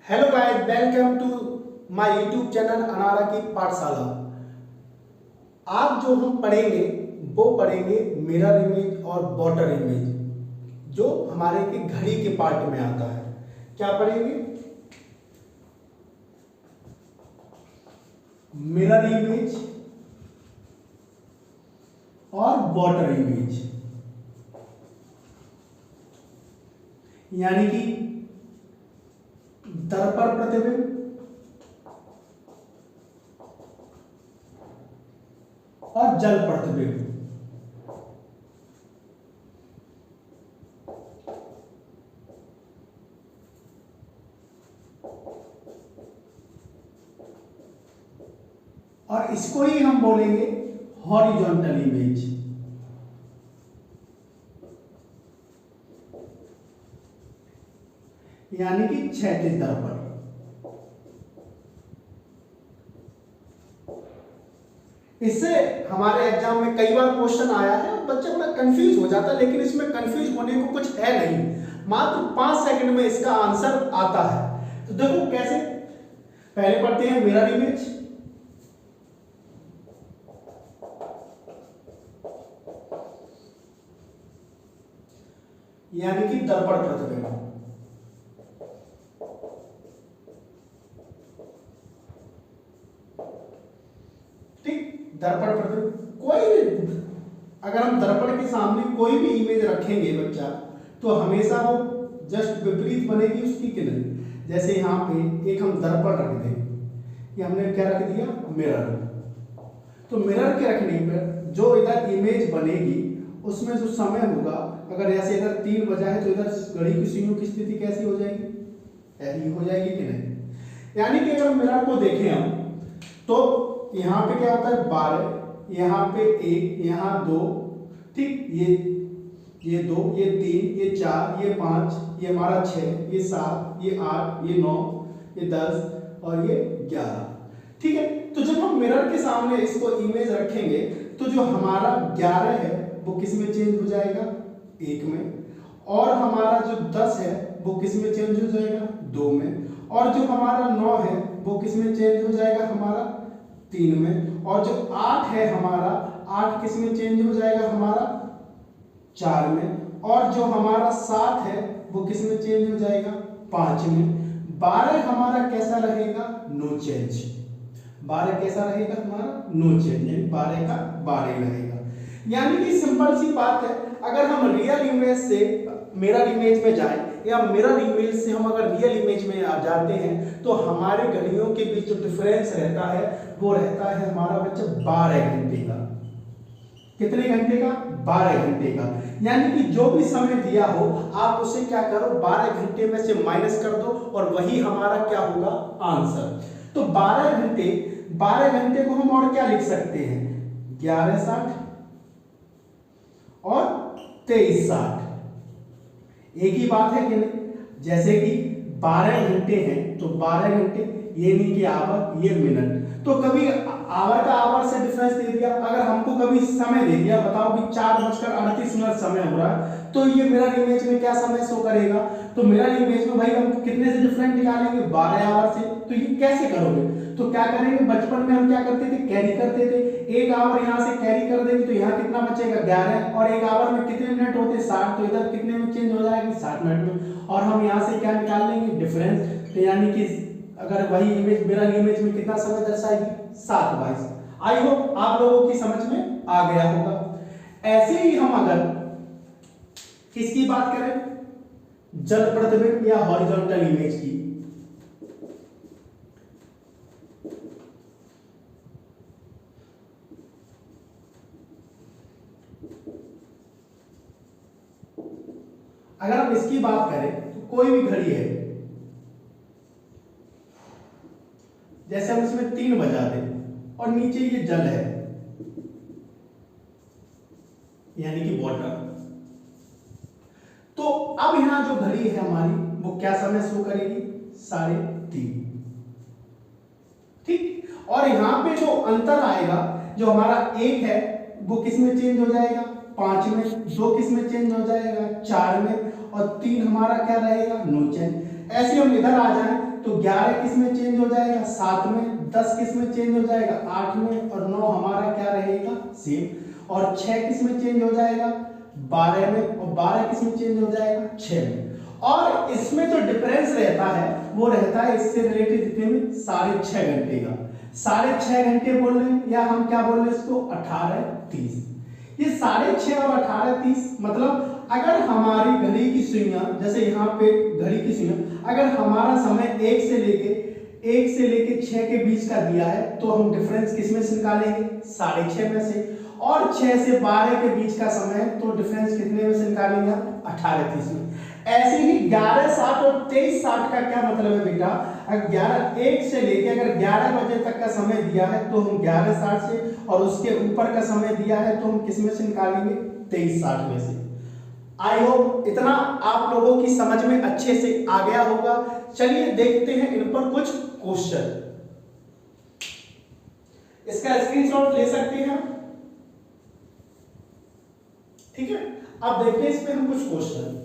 Hello guys, welcome to my YouTube channel Anara की पाठशाला। आज जो हम पढ़ेंगे वो पढ़ेंगे मिरर इमेज और वाटर इमेज, जो हमारे की घड़ी के पार्ट में आता है। क्या पढ़ेंगे? मिरर इमेज और वाटर इमेज, यानी कि दर्पण प्रतिबिंब और जल प्रतिबिंब। और इसको ही हम बोलेंगे हॉरिजॉन्टल इमेज, यानी कि क्षैतिज दर्पण। इससे हमारे एग्जाम में कई बार क्वेश्चन आया है और बच्चा बड़ा कंफ्यूज हो जाता है, लेकिन इसमें कंफ्यूज होने को कुछ है नहीं। मात्र 5 सेकंड में इसका आंसर आता है। तो देखो कैसे, पहले पढ़ते हैं मिरर इमेज। यानी कि दर्पण प्रतिबिंब। दर्पण प्रतिबिंब कोई भी, अगर हम दर्पण के सामने कोई भी इमेज रखेंगे बच्चा, तो हमेशा वो जस्ट विपरीत बनेगी उसकी किरण। जैसे यहाँ पे एक हम दर्पण रख दें, ये हमने क्या रख दिया, मिरर। तो मिरर के रखने पर जो इधर इमेज बनेगी उसमें जो समय होगा, अगर ऐसे इधर 3 बजा है तो इधर घड़ी की सुइयों की स्थिति कैसी हो जाएगी, ऐसी हो जाएगी कि नहीं। यानी कि अगर मिरर को देखें हम, तो यहाँ पे क्या होता है 12, यहाँ पे 1, यहाँ 2, ठीक, ये 2, ये 3, ये 4, ये 5, ये हमारा 6, ये 7, ये 8, ये 9, ये 10 और ये 11। ठीक है, तो जब हम मिरर के सामने इसको इमेज रखेंगे तो जो हमारा 11 है वो किस में चेंज हो जाएगा, 1 में। और हमारा जो 10 है वो किस में चेंज हो जाएगा, 2 में। और जो हमारा 9 है वो किस में चेंज हो जाएगा, हमारा 3 में। और जो 8 है हमारा, 8 किस में चेंज हो जाएगा, हमारा 4 में। और जो हमारा 7 है वो किस में चेंज हो जाएगा, 5 में। 12 हमारा कैसा रहेगा, नो चेंज। 12 कैसा रहेगा हमारा, नो चेंज, यानी 12 का 12 रहेगा। यानी कि सिंपल सी बात है, अगर हम रियल इमेज से मिरर इमेज में जाएं या मिरर इमेज से हम अगर रियल इमेज में आ जाते हैं, तो हमारे घड़ियों के बीच जो डिफरेंस रहता है वो रहता है हमारा बच्चा 12 घंटे का। कितने घंटे का, 12 घंटे का। यानी कि जो भी समय दिया हो आप उसे क्या करो, 12 घंटे में से माइनस कर दो और वही हमारा क्या होगा, आंसर। तो 12 घंटे को हम और क्या लिख सकते हैं, 11/60 और 23/60। एक ही बात है कि नहीं। जैसे कि 12 घंटे हैं तो 12 घंटे, ये नहीं कि आवर, ये मिनट। तो कभी आवर का आवर से डिफरेंस दे दिया, अगर हमको कभी समय दे दिया, बताओ भी 4:38 समय हो रहा है, तो ये मिरर इमेज में क्या समय शो करेगा, तो मिरर इमेज में भाई हम कितने से डिफरेंट निकालेंगे, 12 आवर से। तो ये कैसे करोगे, तो क्या करेंगे, बचपन में हम क्या करते थे, कैरी करते थे। 1 आवर यहाँ से कैरी कर देंगे तो यहाँ कितना बचेगा, 11। और 1 आवर में कितने मिनट होते, 60। तो इधर कितने में चेंज हो जाएगी, 60 मिनट में। और हम यहाँ से क्या निकाल लेंगे, डिफरेंस। तो यानी कि अगर वही इमेज मिरर इमेज में कितना समय दर्शाएगी, 7/22। आई होप आप लोगों की समझ में आ गया होगा। ऐसे ही हम अगर किसकी बात करें, जल प्रतिबिंब या हॉरिजॉन्टल इमेज की, अगर हम इसकी बात करें तो कोई भी घड़ी है, जैसे हम इसमें 3 बजा दें और नीचे ये जल है, यानी कि वाटर। तो अब यहां जो घड़ी है हमारी वो क्या समय शो करेगी, 3:30। ठीक, और यहां पे जो अंतर आएगा, जो हमारा 1 है वो किस में चेंज हो जाएगा, 5 में। 2 किस में चेंज हो जाएगा, 4 में। और 3 हमारा क्या रहेगा, नो चेंज। ऐसे हम इधर आ जाएं तो 11 किस में चेंज हो जाएगा 7 में, 10 किस में चेंज हो जाएगा 8 में, और 9 हमारा क्या रहेगा सेम, और 6 किस में चेंज हो जाएगा 12 में, और 12 किस में चेंज हो जाएगा 6 में। और इसमें जो डिफरेंस रहता है वो रहता है इससे रिलेटेड जितने में 6.5 घंटे का। 6.5 घंटे बोल रहे हैं, या हम क्या बोल रहे हैं इसको 18:30। ये 6.5 और 18:30 मतलब अगर हमारी घड़ी की सुइयां, जैसे यहाँ पे घड़ी की सुइयां, अगर हमारा समय 1 से लेके 6 के बीच का दिया है तो हम डिफरेंस किस में से निकालेंगे 6.5 में से, और 6 से 12 के बीच का समय है तो डिफरेंस कितने में से निकालेंगे 18:30 में। ऐसे ही 11:60 और 23:60 का क्या मतलब है बेटा, अगर 1 से लेके अगर 11 बजे तक का समय दिया है तो हम 11:60 से, और उसके ऊपर का समय दिया है तो हम किस में से निकालेंगे 23:60 में से। आई होप इतना आप लोगों की समझ में अच्छे से आ गया होगा। चलिए देखते हैं इन पर कुछ क्वेश्चन। इसका स्क्रीनशॉट ले सकते हैं, ठीक है। अब देखते हैं इस पे हम कुछ क्वेश्चन।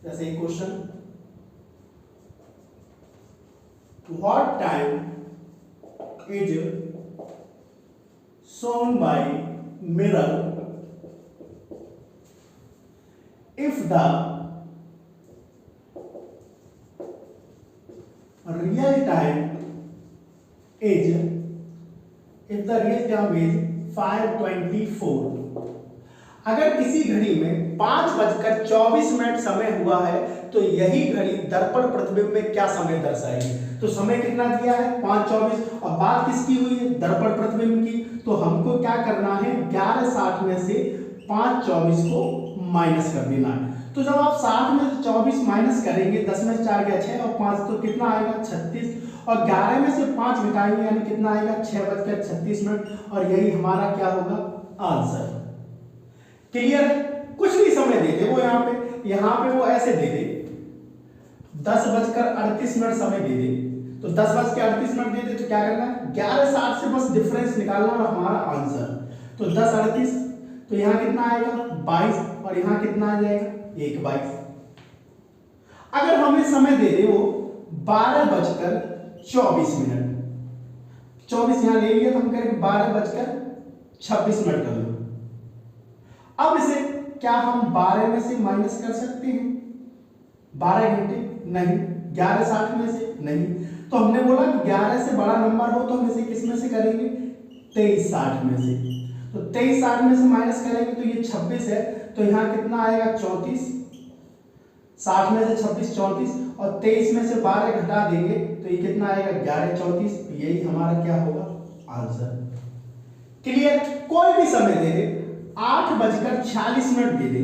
जैसे एक question, what time is shown by mirror if the real time is 5:24। अगर किसी घड़ी में 5:24 समय हुआ है तो यही घड़ी दर्पण प्रतिबिंब में क्या समय दर्शाएगी। तो समय कितना दिया है 5:24, और बात किसकी हुई है दर्पण प्रतिबिंब की। तो हमको क्या करना है 11:60 में से 5:24 को माइनस कर देना है। तो जब आप 60 में से 24 माइनस करेंगे, 10 में 4 गया 6 और 5 तो कितना आएगा 36, और 11 में से 5 घटाएंगे यानी कितना आएगा 6:36, और यही हमारा क्या होगा आंसर। क्लियर है। कुछ भी समय दे दे वो, यहाँ पे वो ऐसे दे दे 10:38 समय दे दे, तो 10:38 दे दे तो क्या करना है 11:60 से बस डिफरेंस निकालना और हमारा आंसर। तो 10:38, तो यहाँ कितना आएगा 22, और यहाँ कितना आ जाएगा 1:22। अगर हमें समय दे दे वो 12:24, 24 यहाँ ले लिया तो हम करेंगे 12:26 कर लो। अब इसे क्या हम 12 में से माइनस कर सकते हैं 12 घंटे? नहीं। 11:60 में से? नहीं। तो हमने बोला कि 11 से बड़ा नंबर हो तो हम इसे किस में से करेंगे 23:60 में से। तो 23:60 में से माइनस करेंगे तो ये 26 है, तो यहाँ कितना आएगा 34। 60 में से 26 34, और 23 में से 12 घटा देंगे तो ये कितना आएगा 11 34। यही हमारा क्या होगा आंसर। क्लियर। कोई भी समय दे दे 8:46 दे दे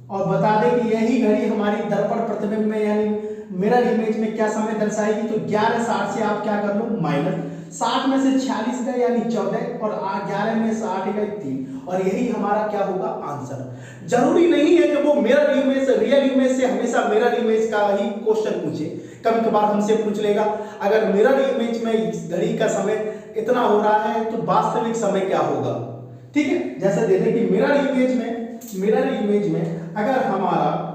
और बता दे कि यही घड़ी हमारी दर्पण प्रतिबिंब में यानी मिरर इमेज में क्या समय दर्शाएगी। तो 11:60 से आप क्या कर लो माइनस, 60 में से 46 गए यानी 14, और 11 में से 8 गए 3, और यही हमारा क्या होगा आंसर। जरूरी नहीं है कि वो मिरर इमेज रियल इमेज से हमेशा मिरर इमेज का ही क्वेश्चन पूछे, कभी कभार हमसे पूछ लेगा अगर मिरर इमेज में घड़ी का समय इतना हो रहा है तो वास्तविक समय क्या होगा। ठीक है, जैसे दे दें कि मिरर इमेज में अगर हमारा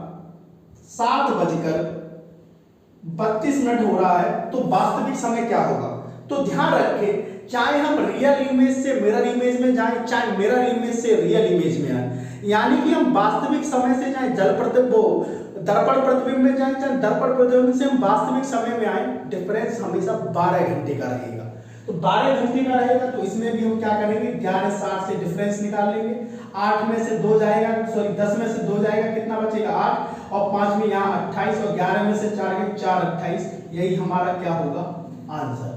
7:32 हो रहा है तो वास्तविक समय क्या होगा। तो ध्यान रखें, चाहे हम रियल इमेज से मिरर इमेज में जाएं, चाहे मिरर इमेज से रियल इमेज में आए, यानी कि हम वास्तविक समय से चाहे दर्पण प्रतिबिंब में जाए, चाहे दर्पण प्रतिबिंब से हम वास्तविक समय में आए, डिफरेंस हमेशा 12 घंटे का रहेगा। तो 12 घंटे का रहेगा तो इसमें भी हम क्या करेंगे 11:60 से डिफरेंस निकाल लेंगे। 8 में से 2 जाएगा, सॉरी 10 में से 2 जाएगा, कितना बचेगा 8, और 5 में यहाँ 28, और 11 में से 4 गए 4 28। यही हमारा क्या होगा आंसर।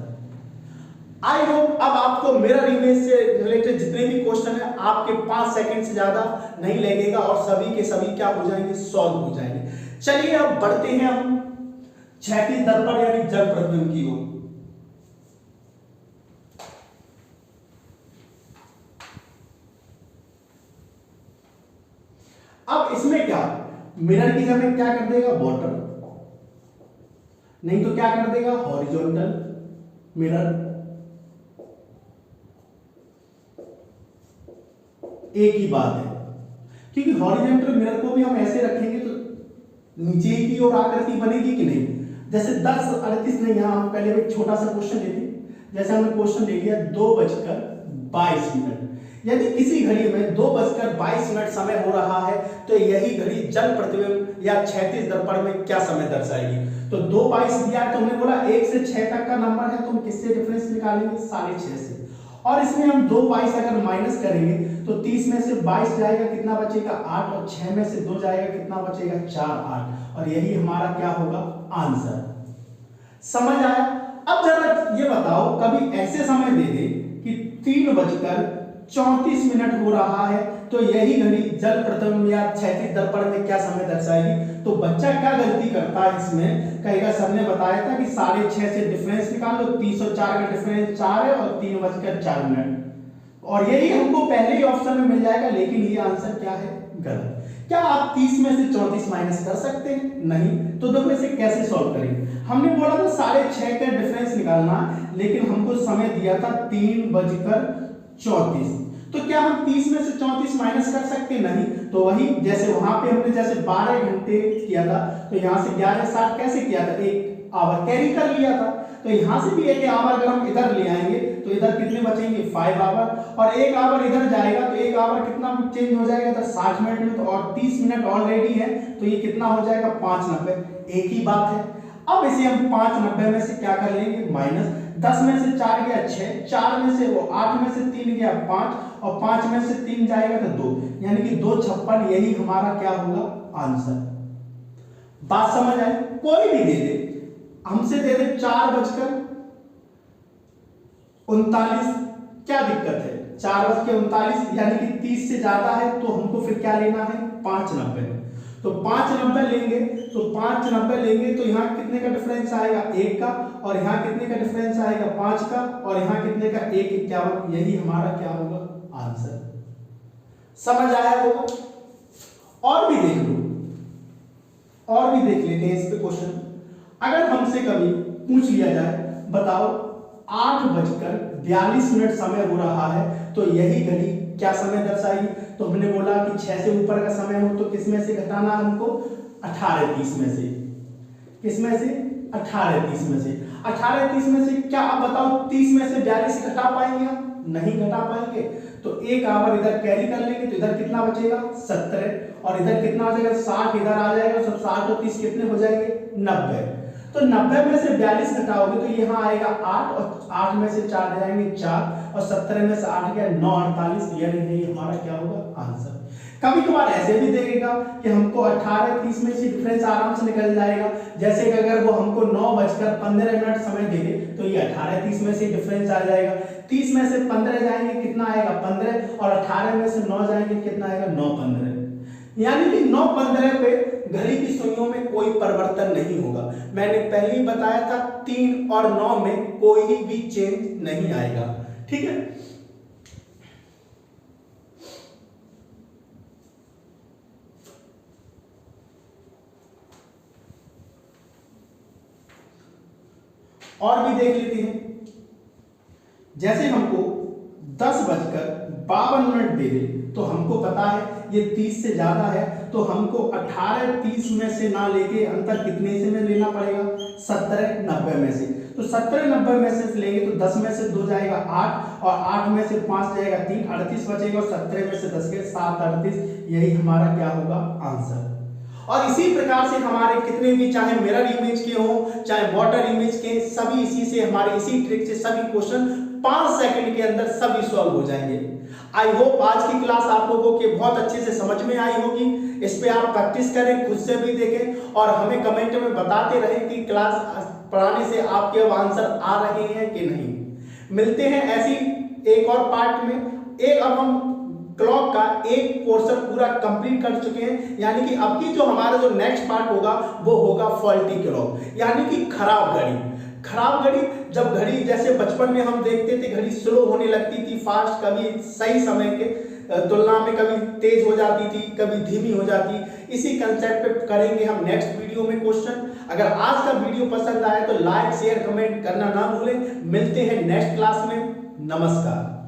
आई होप अब आपको मिरर इमेज से रिलेटेड जितने भी क्वेश्चन है आपके 5 सेकंड से ज्यादा नहीं लगेगा और सभी के सभी क्या हो जाएंगे सॉल्व हो जाएंगे। चलिए अब बढ़ते हैं हम क्षैतिज दर्पण यानी जल प्रतिबिंब की ओर। अब इसमें क्या मिरर की जगह क्या कर देगा वाटर, नहीं तो क्या कर देगा, हॉरिजॉन्टल मिरर। एक ही बात है, क्योंकि हॉरिजॉन्टल मिरर को भी हम ऐसे रखेंगे तो नीचे की ओर आकृति बनेगी कि नहीं। जैसे 10:38 नहीं, यहाँ हम पहले एक छोटा सा क्वेश्चन लेते, जैसे हमने क्वेश्चन ले लिया 2:22, यदि किसी घड़ी में 2:22 समय हो रहा है तो यही घड़ी जल प्रतिबिंब या क्षैतिज दर्पण में क्या समय दर्शाएगी। तो 2:22 दिया है तो हमने बोला 1 से 6 तक का नंबर है, तो हम किससे डिफरेंस निकालेंगे, 6.5 से। और इसमें हम 2:22 अगर माइनस करेंगे तो 30 में से 22 जाएगा, कितना बचेगा 8, और 6 में से 2 जाएगा, कितना बचेगा 4, 8, और यही हमारा क्या होगा, आंसर। समझ आया। अब जरा ये बताओ, कभी ऐसे समय दे दे कि 3:34 हो रहा है तो यही घड़ी जल प्रतिबिंब या क्षैतिज दर्पण में क्या समय दर्शाएगी। तो बच्चा क्या गलती करता है इसमें, कहेगा सर ने बताया था कि 6:30 से डिफरेंस निकाल लो, 304 का डिफरेंस 4 है और 3:04, और यही हमको पहले ही ऑप्शन में मिल जाएगा, लेकिन ये आंसर क्या है, गलत। क्या आप 30 में से 34 माइनस कर सकते हैं, नहीं। तो देखो इसे कैसे सॉल्व करेंगे, हमने बोला था 6:30 का डिफरेंस निकालना, लेकिन हमको समय दिया था 3:34, तो क्या हम 30 में से 34 माइनस कर सकते हैं, नहीं। तो वही जैसे वहां पे हमने जैसे 12 घंटे किया था, तो यहाँ से 11:60 कैसे किया था, 1 आवर कैरी कर लिया था, तो यहाँ से भी 1 आवर अगर हम इधर ले आएंगे तो इधर कितने बचेंगे, 5 आवर, और 1 आवर इधर जाएगा तो 1 आवर कितना चेंज हो जाएगा, तो 60 मिनट में, तो और 30 मिनट ऑलरेडी है, तो ये कितना हो जाएगा, 5:90, एक ही बात है। अब इसे हम 5:90 में से क्या कर लेंगे, माइनस, 10 में से 4 गया 6, 4 में से 8 में से 3 गया 5, और 5 में से 3 जाएगा तो 2, यानी कि 2:56, यही हमारा क्या होगा, आंसर। बात समझ आए। कोई भी दे दे, हमसे दे दे 4:39, क्या दिक्कत है, 4:39 यानी कि 30 से ज्यादा है, तो हमको फिर क्या लेना है, 5:90, तो 5:90 लेंगे, तो 5:90 लेंगे तो यहाँ कितने का डिफरेंस आएगा, 1 का, और यहाँ कितने का डिफरेंस आएगा, 5 का, और यहाँ कितने का, 1:51, यही हमारा क्या होगा, आंसर। समझ आया होगा। और भी देख लो, और भी देख लेते हैं इस पे क्वेश्चन। अगर हमसे कभी पूछ लिया जाए, बताओ 8:42 समय हो रहा है तो यही घड़ी क्या समय दर्शाएगी। तो हमने बोला कि 6 से ऊपर का समय हो तो किस में से घटाना हमको, 18:30 में से, किस में से, 18:30 में से। 18:30 में से क्या आप बताओ 30 में से 42 घटा पाएंगे हम, नहीं घटा पाएंगे, तो 1 आवर इधर कैरी कर लेंगे, तो इधर कितना बचेगा, 17, और इधर कितना हो जाएगा, 60 इधर आ जाएगा, सब 60 और 30 कितने हो जाएंगे, 90, तो 90 में से 42 घटाओगे तो यहाँ आएगा 8, और 8 में से 4 जाएंगे 4, और 17 में से 8 गया 9, 48, यानी हमारा क्या होगा, आंसर। कभी कभार ऐसे भी देगा कि हमको 18:30 में से डिफरेंस आराम से निकल जाएगा, जैसे कि अगर वो हमको 9:15 समय दे दे तो ये 18:30 में से डिफरेंस आ जाएगा, 30 में से 15 जाएंगे कितना आएगा, 15, और 18 में से 9 जाएंगे कितना आएगा, 9:15, यानी कि 9:15 पे घड़ी की सुइयों में कोई परिवर्तन नहीं होगा। मैंने पहले ही बताया था 3 और 9 में कोई भी चेंज नहीं आएगा, ठीक है। और भी देख लेते हैं, जैसे हमको 10:52 दे दे तो हमको पता है ये 30 से ज्यादा है, तो हमको 18:30 में से ना लेके अंतर कितने से में लेना पड़ेगा, 17:90 में से। तो 17:90 में से लेंगे तो 10 में से 2 जाएगा 8, और 8 में से 5 जाएगा 3, 38 बचेगा, और 17 में से 10 गए 7, 38, यही हमारा क्या होगा, आंसर। और इसी प्रकार से हमारे कितने भी चाहे मिरर इमेज के हो चाहे वाटर इमेज के, सभी इसी से हमारे इसी ट्रिक से सभी क्वेश्चन 5 सेकंड के अंदर सभी सॉल्व हो जाएंगे। आई होप आज की क्लास आप लोगों के बहुत अच्छे से समझ में आई होगी। इस पे आप प्रैक्टिस करें, खुद से भी देखें, और हमें कमेंट में बताते रहें कि क्लास पढ़ाने से आपके अब आंसर आ रहे हैं कि नहीं। मिलते हैं ऐसी एक और पार्ट में। अब हम क्लॉक का एक पोर्शन पूरा कंप्लीट कर चुके हैं, यानी कि अब की जो हमारा जो नेक्स्ट पार्ट होगा वो होगा फॉल्टी क्लॉक, यानी कि खराब घड़ी। खराब घड़ी, जब घड़ी जैसे बचपन में हम देखते थे घड़ी स्लो होने लगती थी, फास्ट, कभी सही समय के तुलना में कभी तेज हो जाती थी, कभी धीमी हो जाती। इसी कंसेप्ट पे करेंगे हम नेक्स्ट वीडियो में क्वेश्चन। अगर आज का वीडियो पसंद आए तो लाइक शेयर कमेंट करना ना भूलें। मिलते हैं नेक्स्ट क्लास में। नमस्कार।